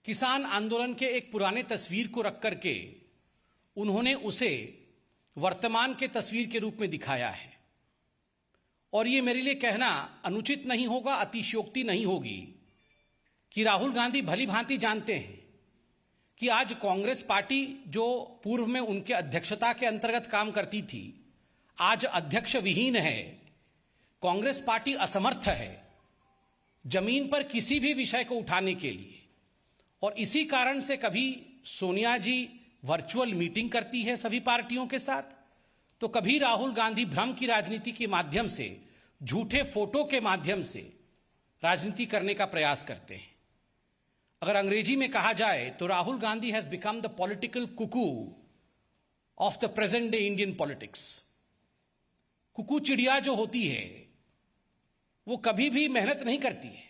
किसान आंदोलन के एक पुराने तस्वीर को रख करके उन्होंने उसे वर्तमान के तस्वीर के रूप में दिखाया है। और ये मेरे लिए कहना अनुचित नहीं होगा, अतिशयोक्ति नहीं होगी कि राहुल गांधी भली भांति जानते हैं कि आज कांग्रेस पार्टी जो पूर्व में उनके अध्यक्षता के अंतर्गत काम करती थी, आज अध्यक्ष विहीन है। कांग्रेस पार्टी असमर्थ है जमीन पर किसी भी विषय को उठाने के लिए। और इसी कारण से कभी सोनिया जी वर्चुअल मीटिंग करती है सभी पार्टियों के साथ, तो कभी राहुल गांधी भ्रम की राजनीति के माध्यम से, झूठे फोटो के माध्यम से राजनीति करने का प्रयास करते हैं। अगर अंग्रेजी में कहा जाए तो Rahul Gandhi has become the political cuckoo of the present day Indian politics. Cuckoo चिड़िया जो होती है वो कभी भी मेहनत नहीं करती है,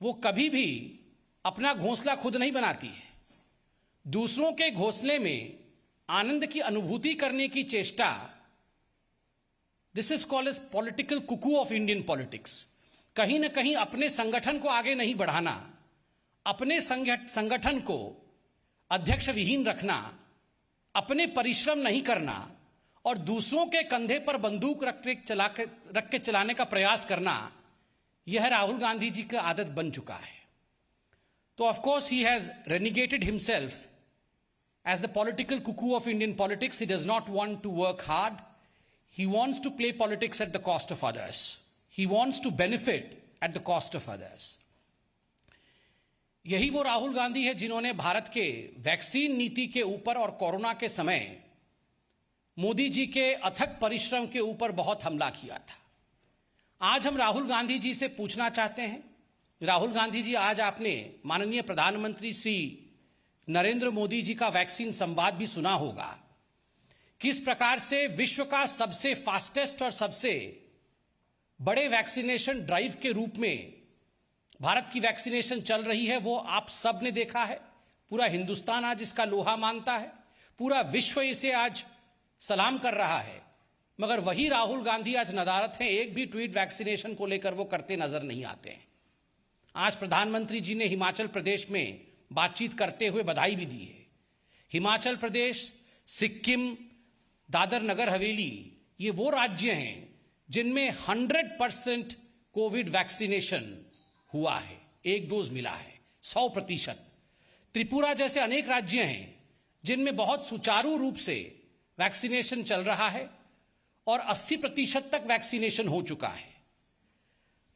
वो कभी भी अपना घोंसला खुद नहीं बनाती है। दूसरों के घोंसले में आनंद की अनुभूति करने की चेष्टा, this is called as political cuckoo of Indian politics. कहीं ना कहीं अपने संगठन को आगे नहीं बढ़ाना, अपने संगठन को अध्यक्ष विहीन रखना, अपने परिश्रम नहीं करना और दूसरों के कंधे पर बंदूक रख के चलाने का प्रयास करना, यह राहुल गांधी जी का आदत बन चुका है। तो of course he has renegaded himself as the political cuckoo of Indian politics. He does not want to work hard. He wants to play politics at the cost of others. He wants to benefit at the cost of others. यही वो राहुल गांधी है जिन्होंने भारत के vaccine नीति के ऊपर और corona के समय मोदी जी के अथक परिश्रम के ऊपर बहुत हमला किया था। आज हम राहुल गांधी जी से पूछना चाहते हैं, राहुल गांधी जी, आज आपने माननीय प्रधानमंत्री श्री नरेंद्र मोदी जी का वैक्सीन संवाद भी सुना होगा। किस प्रकार से विश्व का सबसे फास्टेस्ट और सबसे बड़े वैक्सीनेशन ड्राइव के रूप में भारत की वैक्सीनेशन चल रही है, वो आप सब ने देखा है। पूरा हिंदुस्तान आज इसका लोहा मानता है, पूरा विश्व इसे आज सलाम कर रहा है। मगर वही राहुल गांधी आज नदारत हैं, एक भी ट्वीट वैक्सीनेशन को लेकर वो करते नजर नहीं आते हैं। आज प्रधानमंत्री जी ने हिमाचल प्रदेश में बातचीत करते हुए बधाई भी दी है। हिमाचल प्रदेश, सिक्किम, दादर नगर हवेली, ये वो राज्य हैं जिनमें 100% कोविड वैक्सीनेशन हुआ है, एक डोज मिला है, 100%। त्रिपुरा जैसे अनेक राज्य हैं जिनमें बहुत सुचारू रूप से वैक्सीनेशन चल रहा है और 80% तक वैक्सीनेशन हो चुका है।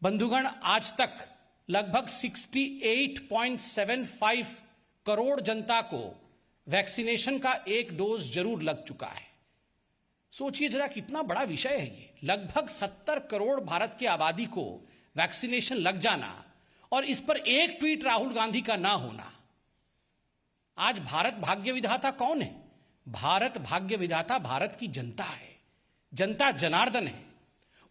बंधुगण, आज तक लगभग 68.75 करोड़ जनता को वैक्सीनेशन का एक डोज जरूर लग चुका है। सोचिए जरा कितना बड़ा विषय है ये। लगभग 70 करोड़ भारत की आबादी को वैक्सीनेशन लग जाना और इस पर एक ट्वीट राहुल गांधी का ना होना। आज भारत भाग्य विधाता कौन है? भारत भाग्य विधाता भारत की जनता है। जनता जनार्दन है।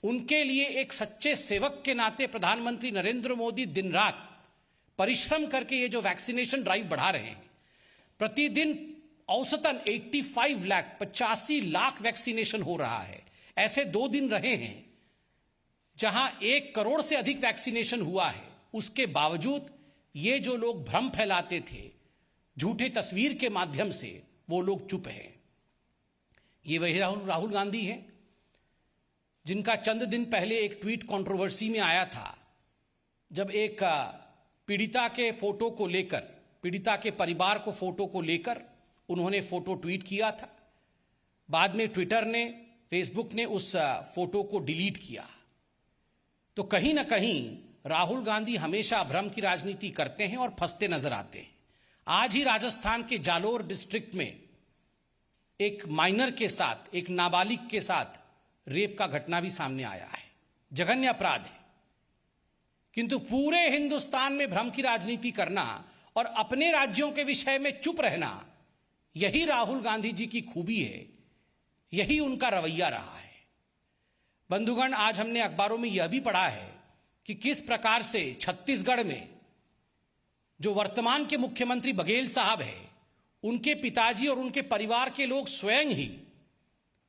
उनके लिए एक सच्चे सेवक के नाते प्रधानमंत्री नरेंद्र मोदी दिन रात परिश्रम करके ये जो वैक्सीनेशन ड्राइव बढ़ा रहे हैं, प्रतिदिन औसतन 85 लाख वैक्सीनेशन हो रहा है। ऐसे 2 दिन रहे हैं जहां 1 करोड़ से अधिक वैक्सीनेशन हुआ है। उसके बावजूद ये जो लोग भ्रम फैलाते थे झूठे तस्वीर के माध्यम से, वो लोग चुप हैं। ये वही राहुल गांधी हैं जिनका चंद दिन पहले एक ट्वीट कंट्रोवर्सी में आया था, जब एक पीड़िता के फोटो को लेकर, पीड़िता के परिवार को फोटो को लेकर उन्होंने फोटो ट्वीट किया था। बाद में ट्विटर ने, फेसबुक ने उस फोटो को डिलीट किया। तो कहीं ना कहीं राहुल गांधी हमेशा भ्रम की राजनीति करते हैं और फंसते नजर आते हैं। आज ही राजस्थान के जालोर डिस्ट्रिक्ट में एक माइनर के साथ, एक नाबालिग के साथ रेप का घटना भी सामने आया है। जघन्य अपराध है। किंतु पूरे हिंदुस्तान में भ्रम की राजनीति करना और अपने राज्यों के विषय में चुप रहना, यही राहुल गांधी जी की खूबी है, यही उनका रवैया रहा है। बंधुगण, आज हमने अखबारों में यह भी पढ़ा है कि किस प्रकार से छत्तीसगढ़ में जो वर्तमान के मुख्यमंत्री बघेल साहब है, उनके पिताजी और उनके परिवार के लोग स्वयं ही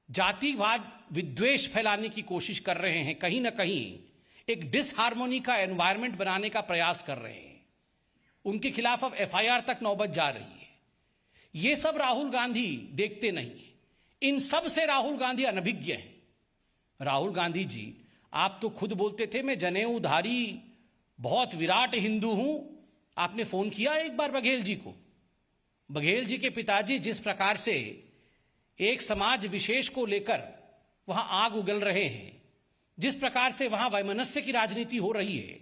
जातिवाद, विद्वेष फैलाने की कोशिश कर रहे हैं। कहीं ना कहीं एक डिसहार्मोनी का एनवायरनमेंट बनाने का प्रयास कर रहे हैं। उनके खिलाफ अब एफआईआर तक नौबत जा रही है। ये सब राहुल गांधी देखते नहीं है। इन सब से राहुल गांधी अनभिज्ञ हैं। राहुल गांधी जी, आप तो खुद बोलते थे मैं जनेऊधारी बहुत विराट हिंदू हूं। आपने फोन किया एक बार बघेल जी को? बघेल जी के पिताजी जिस प्रकार से एक समाज विशेष को लेकर वहां आग उगल रहे हैं, जिस प्रकार से वहां वैमनस्य की राजनीति हो रही है,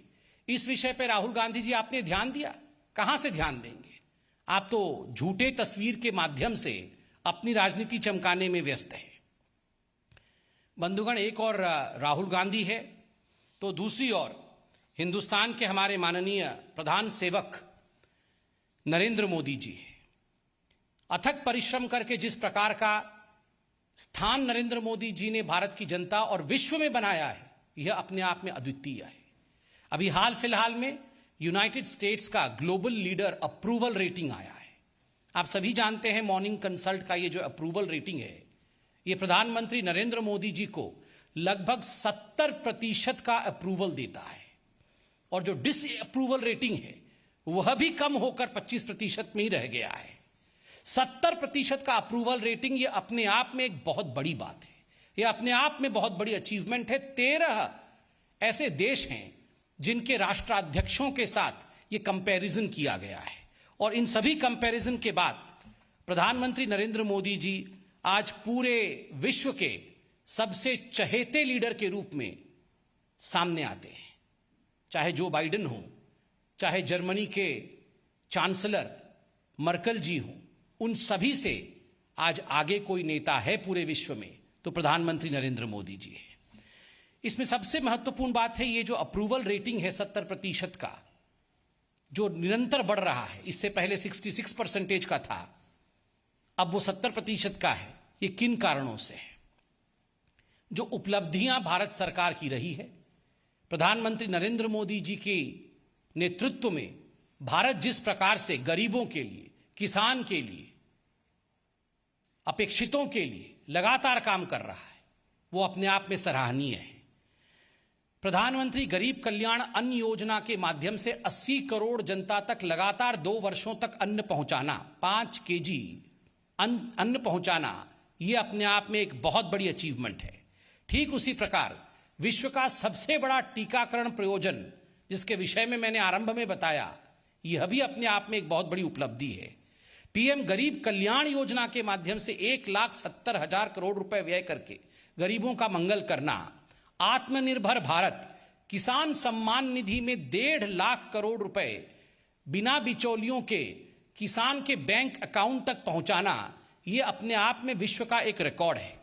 इस विषय पर राहुल गांधी जी आपने ध्यान दिया? कहां से ध्यान देंगे? आप तो झूठे तस्वीर के माध्यम से अपनी राजनीति चमकाने में व्यस्त है। बंधुगण, एक और राहुल गांधी है तो दूसरी ओर हिंदुस्तान के हमारे माननीय प्रधान सेवक नरेंद्र मोदी जी है। अथक परिश्रम करके जिस प्रकार का स्थान नरेंद्र मोदी जी ने भारत की जनता और विश्व में बनाया है, यह अपने आप में अद्वितीय है। अभी हाल फिलहाल में यूनाइटेड स्टेट्स का ग्लोबल लीडर अप्रूवल रेटिंग आया है। आप सभी जानते हैं मॉर्निंग कंसल्ट का ये जो अप्रूवल रेटिंग है, ये प्रधानमंत्री नरेंद्र मोदी जी को लगभग 70% का अप्रूवल देता है, और जो डिसअप्रूवल रेटिंग है वह भी कम होकर 25% में ही रह गया है। 70% का अप्रूवल रेटिंग, ये अपने आप में एक बहुत बड़ी बात है, ये अपने आप में बहुत बड़ी अचीवमेंट है। 13 ऐसे देश हैं जिनके राष्ट्राध्यक्षों के साथ ये कंपैरिजन किया गया है, और इन सभी कंपैरिजन के बाद प्रधानमंत्री नरेंद्र मोदी जी आज पूरे विश्व के सबसे चहेते लीडर के रूप में सामने आते हैं। चाहे जो बाइडेन हो, चाहे जर्मनी के चांसलर मर्कल जी हों, उन सभी से आज आगे कोई नेता है पूरे विश्व में तो प्रधानमंत्री नरेंद्र मोदी जी है। इसमें सबसे महत्वपूर्ण बात है ये जो अप्रूवल रेटिंग है 70% का, जो निरंतर बढ़ रहा है। इससे पहले 66% का था, अब वो 70% का है। ये किन कारणों से है? जो उपलब्धियां भारत सरकार की रही है, प्रधानमंत्री नरेंद्र मोदी जी के नेतृत्व में भारत जिस प्रकार से गरीबों के लिए, किसान के लिए, अपेक्षितों के लिए लगातार काम कर रहा है, वो अपने आप में सराहनीय है। प्रधानमंत्री गरीब कल्याण अन्न योजना के माध्यम से 80 करोड़ जनता तक लगातार 2 वर्षों तक अन्न पहुंचाना, 5 केजी अन्न पहुंचाना, यह अपने आप में एक बहुत बड़ी अचीवमेंट है। ठीक उसी प्रकार विश्व का सबसे बड़ा टीकाकरण प्रयोजन, जिसके विषय में मैंने आरंभ में बताया, यह भी अपने आप में एक बहुत बड़ी उपलब्धि है। पीएम गरीब कल्याण योजना के माध्यम से 1,70,000 करोड़ रुपए व्यय करके गरीबों का मंगल करना, आत्मनिर्भर भारत किसान सम्मान निधि में 1.5 लाख करोड़ रुपए बिना बिचौलियों के किसान के बैंक अकाउंट तक पहुंचाना, यह अपने आप में विश्व का एक रिकॉर्ड है।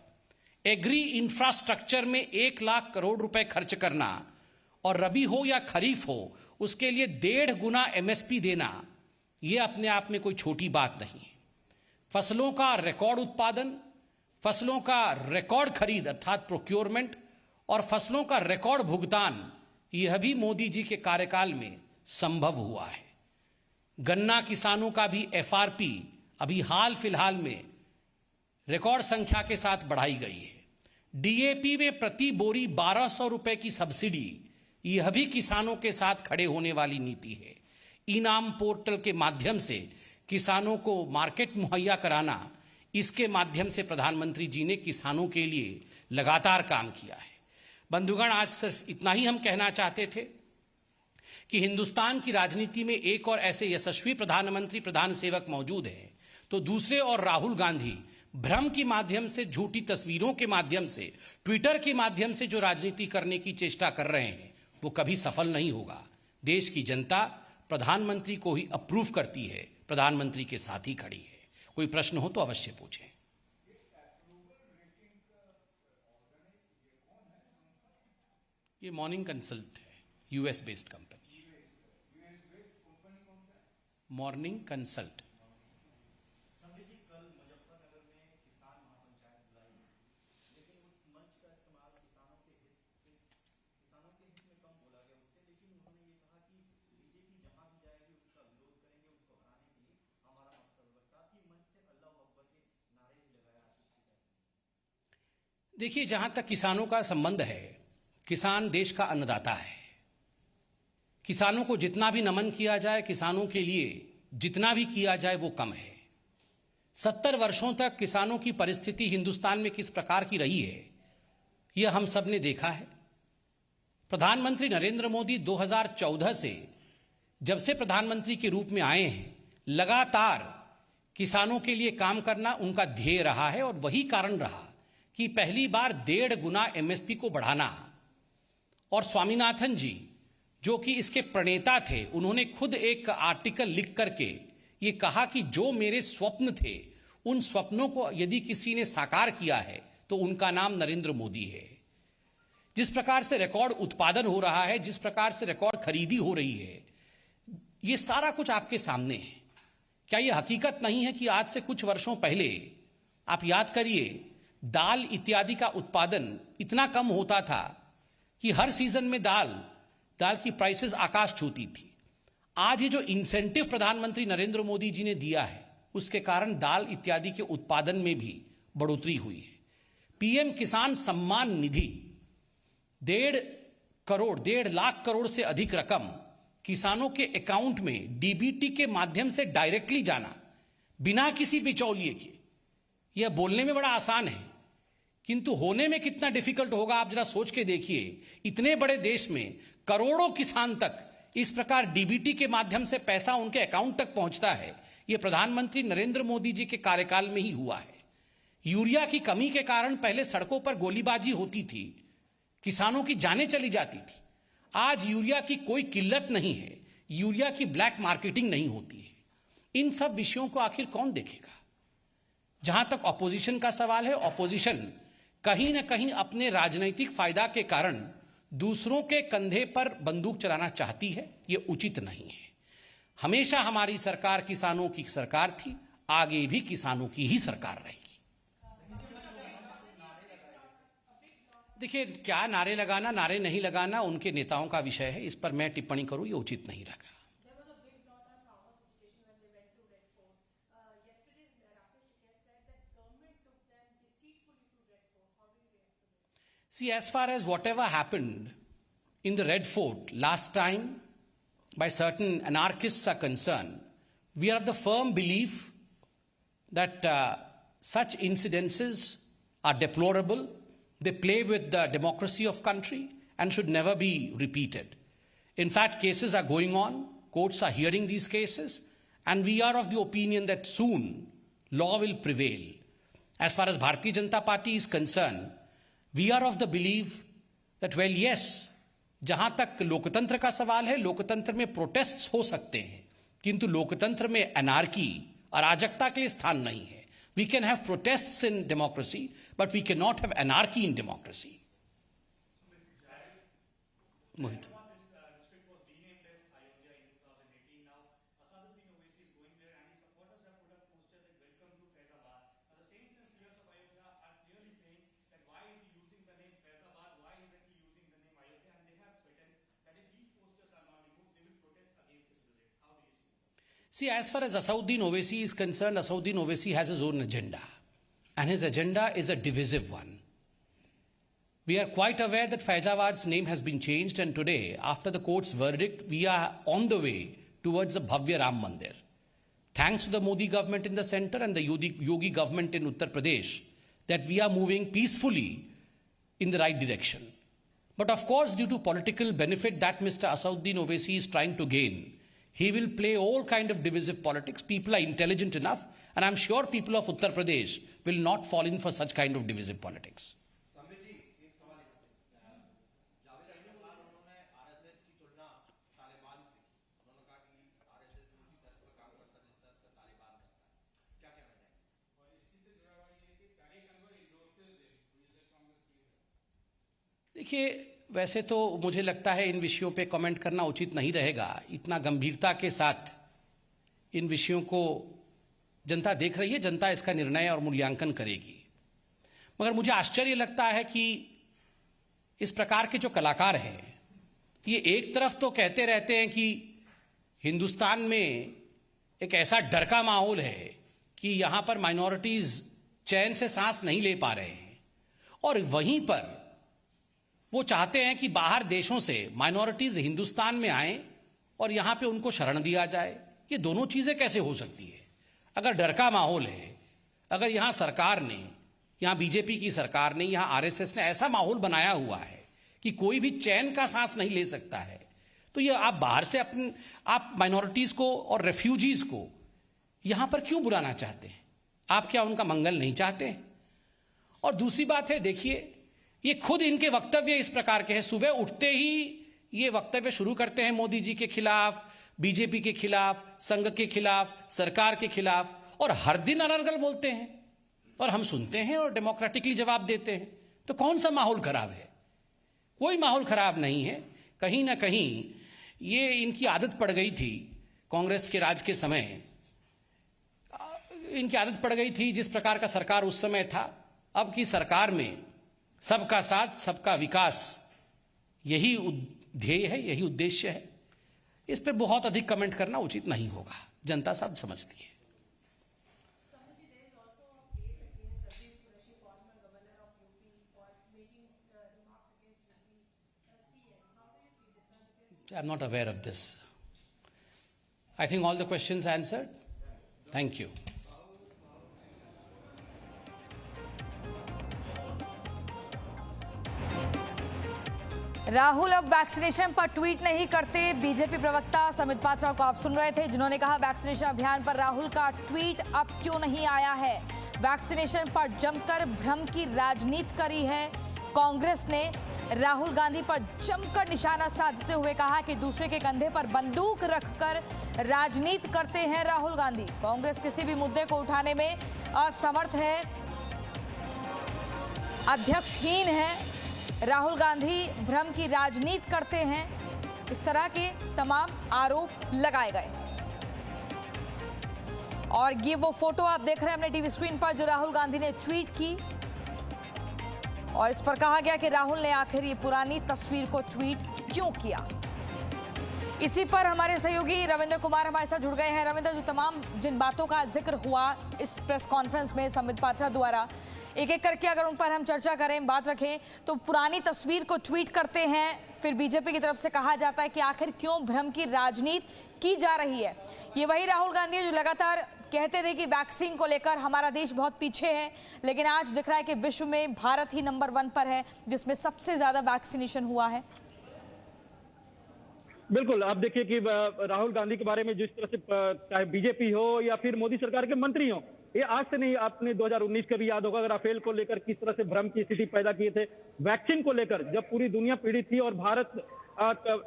एग्री इंफ्रास्ट्रक्चर में 1 लाख करोड़ रुपए खर्च करना, और रबी हो या खरीफ हो उसके लिए 1.5 गुना एमएसपी देना, यह अपने आप में कोई छोटी बात नहीं है। फसलों का रिकॉर्ड उत्पादन, फसलों का रिकॉर्ड खरीद अर्थात प्रोक्योरमेंट, और फसलों का रिकॉर्ड भुगतान, यह भी मोदी जी के कार्यकाल में संभव हुआ है। गन्ना किसानों का भी एफआरपी अभी हाल फिलहाल में रिकॉर्ड संख्या के साथ बढ़ाई गई है। डीएपी में प्रति बोरी 1200 रुपए की सब्सिडी, यह भी किसानों के साथ खड़े होने वाली नीति है। इनाम पोर्टल के माध्यम से किसानों को मार्केट मुहैया कराना, इसके माध्यम से प्रधानमंत्री जी ने किसानों के लिए लगातार काम किया है। बंधुगण, आज सिर्फ इतना ही हम कहना चाहते थे कि हिंदुस्तान की राजनीति में एक और ऐसे यशस्वी प्रधानमंत्री, प्रधान सेवक मौजूद हैं, तो दूसरे और राहुल गांधी भ्रम के माध्यम से, झूठी तस्वीरों के माध्यम से, ट्विटर के माध्यम से जो राजनीति करने की चेष्टा कर रहे हैं, वो कभी सफल नहीं होगा। देश की जनता प्रधानमंत्री को ही अप्रूव करती है, प्रधानमंत्री के साथ ही खड़ी है। कोई प्रश्न हो तो अवश्य पूछें। ये मॉर्निंग कंसल्ट है, US based company, morning consult. देखिए, जहां तक किसानों का संबंध है, किसान देश का अन्नदाता है। किसानों को जितना भी नमन किया जाए, किसानों के लिए जितना भी किया जाए वो कम है। 70 वर्षों तक किसानों की परिस्थिति हिंदुस्तान में किस प्रकार की रही है, यह हम सब ने देखा है। प्रधानमंत्री नरेंद्र मोदी 2014 से जब से प्रधानमंत्री के रूप में आए हैं, लगातार किसानों के लिए काम करना उनका ध्येय रहा है और वही कारण रहा कि पहली बार 1.5 गुना एमएसपी को बढ़ाना। और स्वामीनाथन जी जो कि इसके प्रणेता थे, उन्होंने खुद एक आर्टिकल लिख करके ये कहा कि जो मेरे स्वप्न थे उन स्वप्नों को यदि किसी ने साकार किया है तो उनका नाम नरेंद्र मोदी है। जिस प्रकार से रिकॉर्ड उत्पादन हो रहा है, जिस प्रकार से रिकॉर्ड खरीदी हो रही है, ये सारा कुछ आपके सामने है। क्या यह हकीकत नहीं है कि आज से कुछ वर्षों पहले आप याद करिए, दाल इत्यादि का उत्पादन इतना कम होता था कि हर सीजन में दाल की प्राइसेस आकाश छूती थी। आज ये जो इंसेंटिव प्रधानमंत्री नरेंद्र मोदी जी ने दिया है, उसके कारण दाल इत्यादि के उत्पादन में भी बढ़ोतरी हुई है। पीएम किसान सम्मान निधि 1.5 लाख करोड़ से अधिक रकम किसानों के अकाउंट में डीबीटी के माध्यम से डायरेक्टली जाना, बिना किसी बिचौलिए के। यह बोलने में बड़ा आसान है, किंतु होने में कितना डिफिकल्ट होगा आप जरा सोच के देखिए। इतने बड़े देश में करोड़ों किसान तक इस प्रकार डीबीटी के माध्यम से पैसा उनके अकाउंट तक पहुंचता है, यह प्रधानमंत्री नरेंद्र मोदी जी के कार्यकाल में ही हुआ है। यूरिया की कमी के कारण पहले सड़कों पर गोलीबाजी होती थी, किसानों की जानें चली जाती थी। आज यूरिया की कोई किल्लत नहीं है, यूरिया की ब्लैक मार्केटिंग नहीं होती है। इन सब विषयों को आखिर कौन देखेगा? जहां तक ऑपोजिशन का सवाल है, ऑपोजिशन कहीं ना कहीं अपने राजनीतिक फायदा के कारण दूसरों के कंधे पर बंदूक चलाना चाहती है। यह उचित नहीं है। हमेशा हमारी सरकार किसानों की सरकार थी, आगे भी किसानों की ही सरकार रहेगी। देखिए, क्या नारे लगाना नारे नहीं लगाना उनके नेताओं का विषय है, इस पर मैं टिप्पणी करूं ये उचित नहीं लगा। See, as far as whatever happened in the Red Fort last time by certain anarchists are concerned, we are of the firm belief that such incidences are deplorable. They play with the democracy of country and should never be repeated. In fact, cases are going on, courts are hearing these cases, and we are of the opinion that soon law will prevail. As far as Bharatiya Janata Party is concerned, we are of the belief that, well, yes, जहां तक लोकतंत्र का सवाल है, लोकतंत्र में protests हो सकते हैं, किंतु लोकतंत्र में अनार्की, अराजकता के लिए स्थान नहीं है। We can have protests in democracy, but we cannot have anarchy in democracy. Mohit. See, as far as Asauddin Owaisi is concerned, Asauddin Owaisi has his own agenda, and his agenda is a divisive one. We are quite aware that Faizabad's name has been changed, and today, after the court's verdict, we are on the way towards the Bhavya Ram Mandir. Thanks to the Modi government in the center and the Yogi government in Uttar Pradesh, that we are moving peacefully in the right direction. But of course, due to political benefit that Mr. Asauddin Owaisi is trying to gain, he will play all kind of divisive politics. People are intelligent enough, and I'm sure people of Uttar Pradesh will not fall in for such kind of divisive politics. देखिए, वैसे तो मुझे लगता है इन विषयों पे comment करना उचित नहीं रहेगा। इतना गंभीरता के साथ इन विषयों को जनता देख रही है, जनता इसका निर्णय और मूल्यांकन करेगी। मगर मुझे आश्चर्य लगता है कि इस प्रकार के जो कलाकार हैं, ये एक तरफ तो कहते रहते हैं कि हिंदुस्तान में एक ऐसा डर का माहौल है कि यहां पर माइनॉरिटीज चैन से सांस नहीं ले पा रहे हैं, और वहीं पर वो चाहते हैं कि बाहर देशों से माइनॉरिटीज हिंदुस्तान में आएं और यहां पे उनको शरण दिया जाए। ये दोनों चीजें कैसे हो सकती है? अगर डर का माहौल है, अगर यहां सरकार ने, यहां बीजेपी की सरकार ने, यहां आरएसएस ने ऐसा माहौल बनाया हुआ है कि कोई भी चैन का सांस नहीं ले सकता है, तो ये आप बाहर से आप माइनॉरिटीज को और रेफ्यूजीज को यहां पर क्यों बुलाना चाहते हैं? आप क्या उनका मंगल नहीं चाहते हैं? और दूसरी बात है, देखिए, ये खुद इनके वक्तव्य इस प्रकार के हैं। सुबह उठते ही ये वक्तव्य शुरू करते हैं मोदी जी के खिलाफ, बीजेपी के खिलाफ, संघ के खिलाफ, सरकार के खिलाफ, और हर दिन अनर्गल बोलते हैं और हम सुनते हैं और डेमोक्रेटिकली जवाब देते हैं। तो कौन सा माहौल खराब है? कोई माहौल खराब नहीं है। कहीं ना कहीं ये इनकी आदत पड़ गई थी, कांग्रेस के राज के समय इनकी आदत पड़ गई थी, जिस प्रकार का सरकार उस समय था। अब की सरकार में सबका साथ, सबका विकास, यही ध्येय है, यही उद्देश्य है। इस पर बहुत अधिक कमेंट करना उचित नहीं होगा, जनता सब समझती है। I'm not aware of this. I think all the questions answered. Thank you. Rahul अब वैक्सीनेशन पर ट्वीट नहीं करते। बीजेपी प्रवक्ता समित पात्रा को आप सुन रहे थे, जिन्होंने कहा वैक्सीनेशन अभियान पर राहुल का ट्वीट अब क्यों नहीं आया है। वैक्सीनेशन पर जमकर भ्रम की राजनीति करी है। कांग्रेस ने राहुल गांधी पर जमकर निशाना साधते हुए कहा कि दूसरे के कंधे पर बंदूक रखकर राजनीति करते हैं राहुल गांधी। कांग्रेस किसी भी मुद्दे को उठाने में असमर्थ है, अध्यक्षहीन है। राहुल गांधी भ्रम की राजनीति करते हैं, इस तरह के तमाम आरोप लगाए गए। और ये वो फोटो आप देख रहे हैं अपने टीवी स्क्रीन पर, जो राहुल गांधी ने ट्वीट की, और इस पर कहा गया कि राहुल ने आखिर ये पुरानी तस्वीर को ट्वीट क्यों किया। इसी पर हमारे सहयोगी रविंद्र कुमार हमारे साथ जुड़ गए हैं। रविंद्र, जो तमाम जिन बातों का जिक्र हुआ इस प्रेस कॉन्फ्रेंस में समित पात्रा द्वारा, एक एक करके अगर उन पर हम चर्चा करें, बात रखें, तो पुरानी तस्वीर को ट्वीट करते हैं, फिर बीजेपी की तरफ से कहा जाता है कि आखिर क्यों भ्रम की राजनीति की जा रही है। ये वही राहुल गांधी है जो लगातार कहते थे कि वैक्सीन को लेकर हमारा देश बहुत पीछे है, लेकिन आज दिख रहा है कि विश्व में भारत ही नंबर 1 पर है, जिसमें सबसे ज्यादा वैक्सीनेशन हुआ है। बिल्कुल, आप देखिए कि राहुल गांधी के बारे में जिस तरह से चाहे बीजेपी हो या फिर मोदी सरकार के मंत्री हो, ये आज से नहीं, आपने 2019 का भी याद होगा, राफेल को लेकर किस तरह से भ्रम की स्थिति पैदा किए थे। वैक्सीन को लेकर जब पूरी दुनिया पीड़ित थी और भारत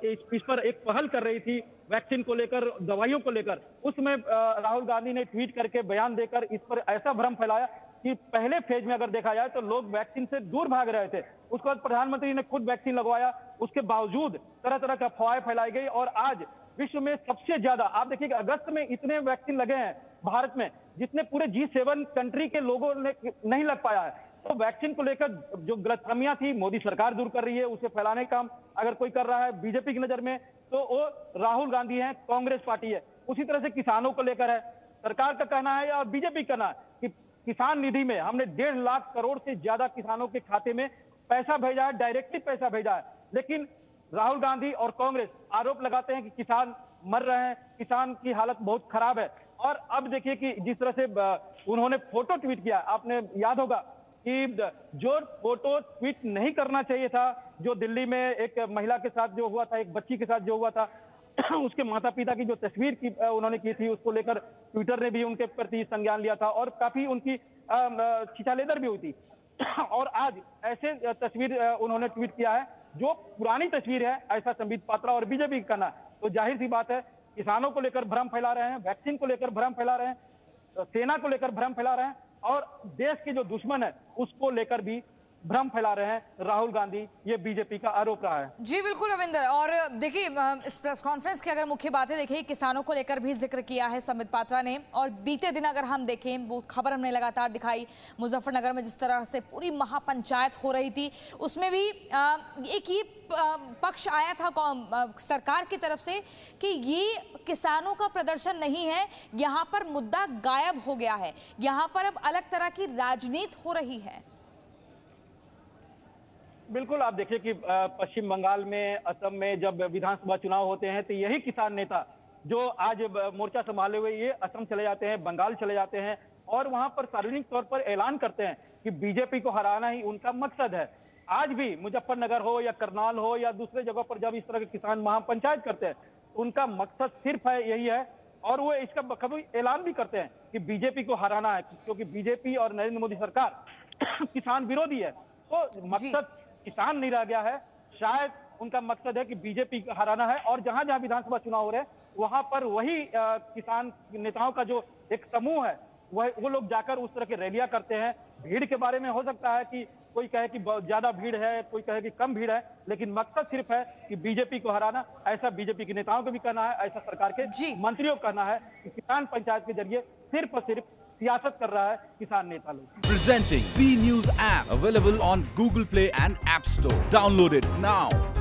इस पर एक पहल कर रही थी वैक्सीन को लेकर, दवाइयों को लेकर, उसमें राहुल गांधी ने ट्वीट करके बयान देकर इस पर ऐसा भ्रम फैलाया कि पहले फेज में अगर देखा जाए तो लोग वैक्सीन से दूर भाग रहे थे। उसके बाद प्रधानमंत्री ने खुद वैक्सीन लगवाया, उसके बावजूद तरह तरह का अफवाहें फैलाई गई और आज विश्व में सबसे ज्यादा, आप देखिए कि अगस्त में इतने वैक्सीन लगे हैं भारत में जितने पूरे G7 कंट्री के लोगों ने नहीं लग पाया है। तो वैक्सीन को लेकर जो गलतफहमियां थी मोदी सरकार दूर कर रही है, उसे फैलाने का काम अगर कोई कर रहा है बीजेपी की नजर में तो वो राहुल गांधी है, कांग्रेस पार्टी है। उसी तरह से किसानों को लेकर है, सरकार का कहना है या बीजेपी का कहना है कि किसान निधि में हमने 1.5 लाख करोड़ से ज्यादा किसानों के खाते में पैसा भेजा है, डायरेक्टली पैसा भेजा है। लेकिन राहुल गांधी और कांग्रेस आरोप लगाते हैं कि किसान मर रहे हैं, किसान की हालत बहुत खराब है। और अब देखिए कि जिस तरह से उन्होंने फोटो ट्वीट किया, आपने याद होगा कि जो फोटो ट्वीट नहीं करना चाहिए था, जो दिल्ली में एक महिला के साथ जो हुआ था, एक बच्ची के साथ जो हुआ था, उसके माता पिता की जो तस्वीर की उन्होंने की थी, उसको लेकर ट्विटर ने भी उनके प्रति संज्ञान लिया था और काफी उनकी खिंचालेदर भी हुई थी। और आज ऐसे तस्वीर उन्होंने ट्वीट किया है जो पुरानी तस्वीर है, ऐसा संबित पात्रा और बीजेपी का कहना। तो जाहिर सी बात है, किसानों को लेकर भ्रम फैला रहे हैं, वैक्सीन को लेकर भ्रम फैला रहे हैं, सेना को लेकर भ्रम फैला रहे हैं और देश के जो दुश्मन है उसको लेकर भी भ्रम फैला रहे हैं राहुल गांधी। ये बीजेपी का आरोप रहा है। जी बिल्कुल रविंद्र, और देखिए इस प्रेस कॉन्फ्रेंस की अगर मुख्य बातें देखिए, किसानों को लेकर भी जिक्र किया है समित पात्रा ने। और बीते दिन अगर हम देखें, वो खबर हमने लगातार दिखाई मुजफ्फरनगर में जिस तरह से पूरी महापंचायत हो रही थी, उसमें भी एक ये पक्ष आया था सरकार की तरफ से कि ये किसानों का प्रदर्शन नहीं है, यहाँ पर मुद्दा गायब हो गया है, यहाँ पर अब अलग तरह की राजनीति हो रही है। बिल्कुल, आप देखिए कि पश्चिम बंगाल में, असम में जब विधानसभा चुनाव होते हैं तो यही किसान नेता जो आज मोर्चा संभाले हुए ये असम चले जाते हैं, बंगाल चले जाते हैं और वहां पर सार्वजनिक तौर पर ऐलान करते हैं कि बीजेपी को हराना ही उनका मकसद है। आज भी मुजफ्फरनगर हो या करनाल हो या दूसरे जगह पर जब इस तरह के किसान महापंचायत करते हैं, उनका मकसद सिर्फ है यही है और वो इसका कभी ऐलान भी करते हैं कि बीजेपी को हराना है, क्योंकि बीजेपी और नरेंद्र मोदी सरकार किसान विरोधी है। तो मकसद किसान नहीं रह गया है, शायद उनका मकसद है कि बीजेपी को हराना है और जहां जहां विधानसभा चुनाव हो रहे हैं वहां पर वही किसान नेताओं का जो एक समूह है वो लोग जाकर उस तरह की रैलियां करते हैं। भीड़ के बारे में हो सकता है कि कोई कहे कि बहुत ज्यादा भीड़ है, कोई कहे कि कम भीड़ है, लेकिन मकसद सिर्फ है कि बीजेपी को हराना। ऐसा बीजेपी के नेताओं को भी कहना है, ऐसा सरकार के मंत्रियों को कहना है कि किसान पंचायत के जरिए सिर्फ और सिर्फ सियासत कर रहा है किसान नेता लोग। Presenting B News app available on Google Play and App Store. Download it now.